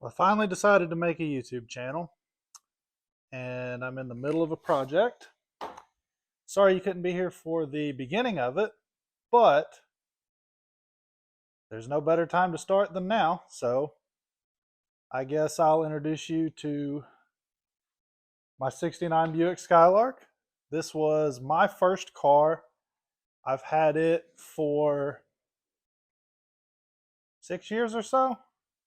I finally decided to make a YouTube channel, and I'm in the middle of a project. Sorry you couldn't be here for the beginning of it, but there's no better time to start than now, so I guess I'll introduce you to my '69 Buick Skylark. This was my first car. I've had it for 6 years or so?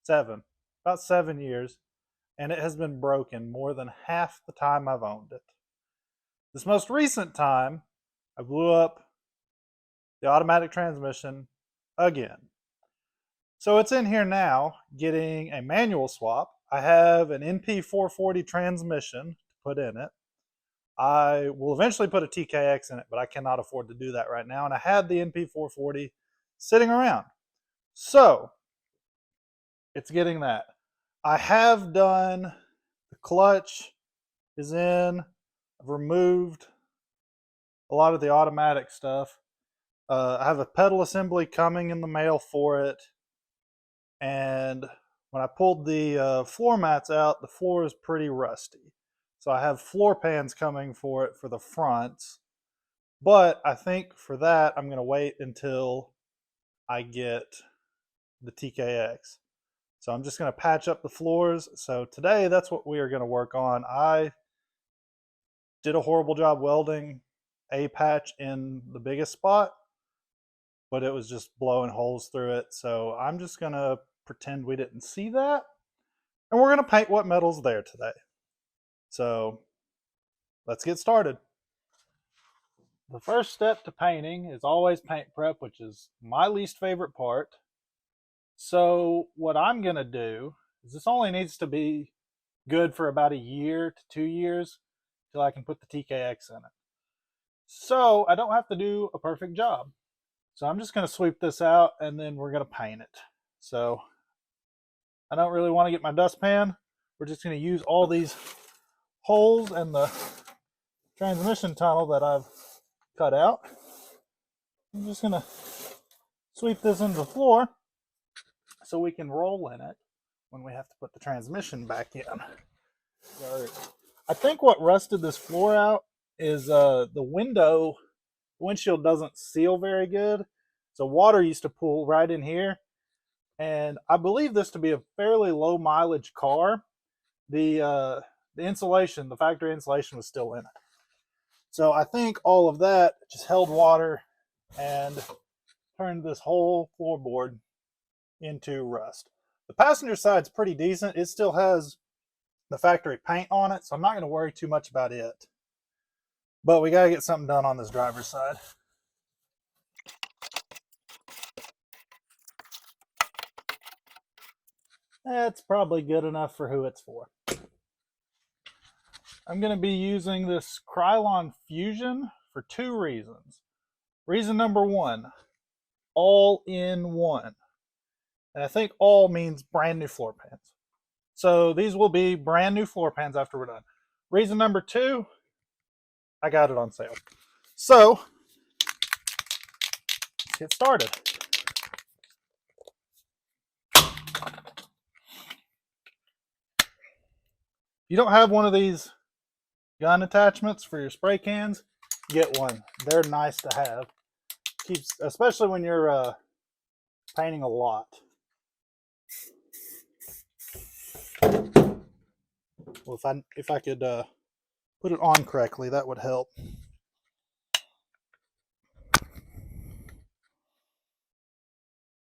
About 7 years, and it has been broken more than half the time I've owned it. This most recent time, I blew up the automatic transmission again. So it's in here now getting a manual swap. I have an NP440 transmission to put in it. I will eventually put a TKX in it, but I cannot afford to do that right now. And I had the NP440 sitting around. So it's getting that. I have done, the clutch is in. I've removed a lot of the automatic stuff. I have a pedal assembly coming in the mail for it. And when I pulled the floor mats out, the floor is pretty rusty. So I have floor pans coming for it for the fronts. But I think for that, I'm going to wait until I get the TKX. So I'm just going to patch up the floors. So today, that's what we are going to work on. I did a horrible job welding a patch in the biggest spot, but it was just blowing holes through it. So I'm just going to pretend we didn't see that. And we're going to paint what metal's there today. So let's get started. The first step to painting is always paint prep, which is my least favorite part. So what I'm going to do is this only needs to be good for about a year to 2 years till I can put the TKX in it. So I don't have to do a perfect job. So I'm just going to sweep this out and then we're going to paint it. So I don't really want to get my dustpan. We're just going to use all these holes and the transmission tunnel that I've cut out. I'm just going to sweep this into the floor so we can roll in it when we have to put the transmission back in. I think what rusted this floor out is the windshield doesn't seal very good. So water used to pool right in here. And I believe this to be a fairly low mileage car. The insulation, the factory insulation was still in it. So I think all of that just held water and turned this whole floorboard into rust. The passenger side's pretty decent. It still has the factory paint on it, so I'm not going to worry too much about it. But we got to get something done on this driver's side. That's probably good enough for who it's for. I'm going to be using this Krylon Fusion for 2 reasons. Reason number 1, all in one. And I think all means brand new floor pans. So these will be brand new floor pans after we're done. Reason number 2, I got it on sale. So let's get started. If you don't have one of these gun attachments for your spray cans, get one. They're nice to have. Keeps, especially when you're painting a lot. Well, if I could put it on correctly, that would help.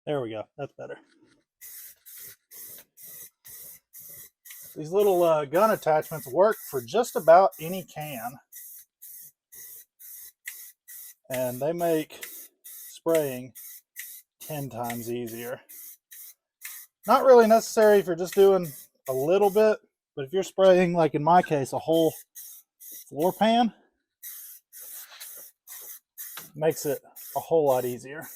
There we go. That's better. These little gun attachments work for just about any can. And they make spraying 10 times easier. Not really necessary if you're just doing a little bit, but if you're spraying, like in my case, a whole floor pan, makes it a whole lot easier.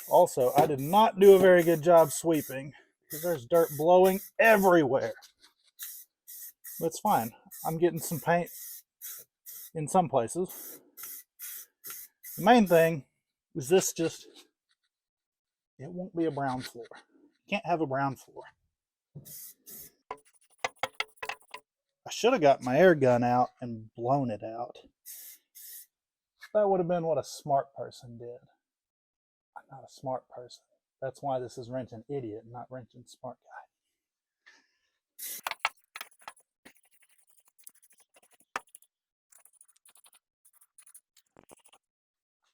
Also, I did not do a very good job sweeping because there's dirt blowing everywhere. But it's fine. I'm getting some paint in some places. The main thing is this just, it won't be a brown floor. Can't have a brown floor. I should have got my air gun out and blown it out. That would have been what a smart person did. I'm not a smart person. That's why this is Wrenchin Idiot, not Wrenchin Smart Guy.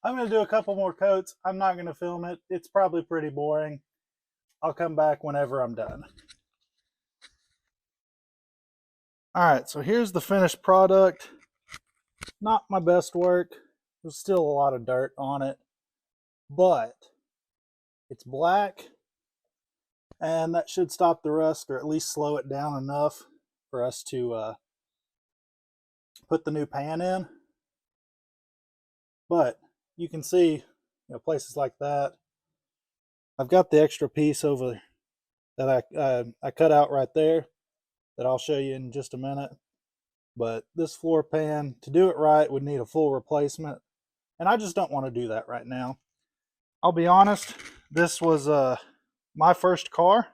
I'm going to do a couple more coats. I'm not going to film it. It's probably pretty boring. I'll come back whenever I'm done. All right, so here's the finished product. Not my best work. There's still a lot of dirt on it, but it's black, and that should stop the rust, or at least slow it down enough for us to put the new pan in. But you can see, places like that. I've got the extra piece over that I cut out right there that I'll show you in just a minute. But this floor pan, to do it right, would need a full replacement, and I just don't want to do that right now. I'll be honest, this was my first car.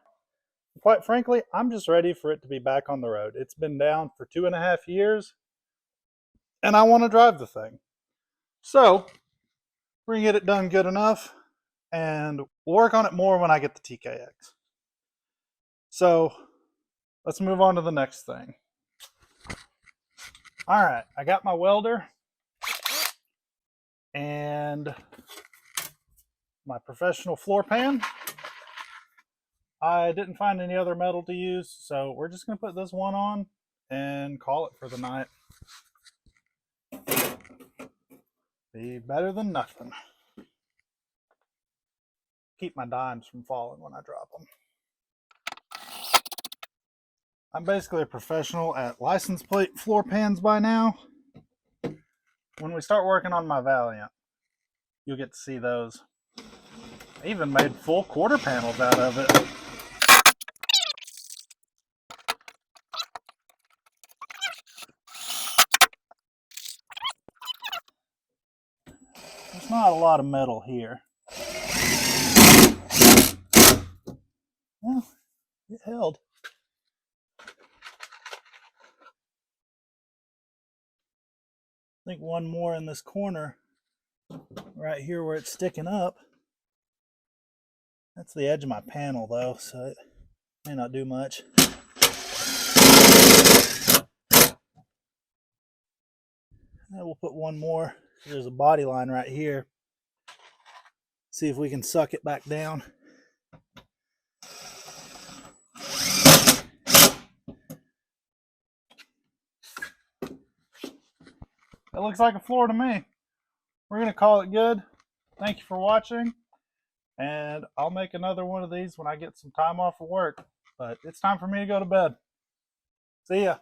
Quite frankly, I'm just ready for it to be back on the road. It's been down for 2.5 years, and I want to drive the thing. So we're gonna get it done good enough, and we'll work on it more when I get the TKX. So let's move on to the next thing. All right, I got my welder and my professional floor pan. I didn't find any other metal to use, so we're just gonna put this one on and call it for the night. Be better than nothing. Keep my dimes from falling when I drop them. I'm basically a professional at license plate floor pans by now. When we start working on my Valiant, you'll get to see those. I even made full quarter panels out of it. There's not a lot of metal here. Well, it held. I think one more in this corner, right here where it's sticking up. That's the edge of my panel though, so it may not do much. And we'll put one more. There's a body line right here. See if we can suck it back down. That looks like a floor to me. We're going to call it good. Thank you for watching. And I'll make another one of these when I get some time off of work. But it's time for me to go to bed. See ya.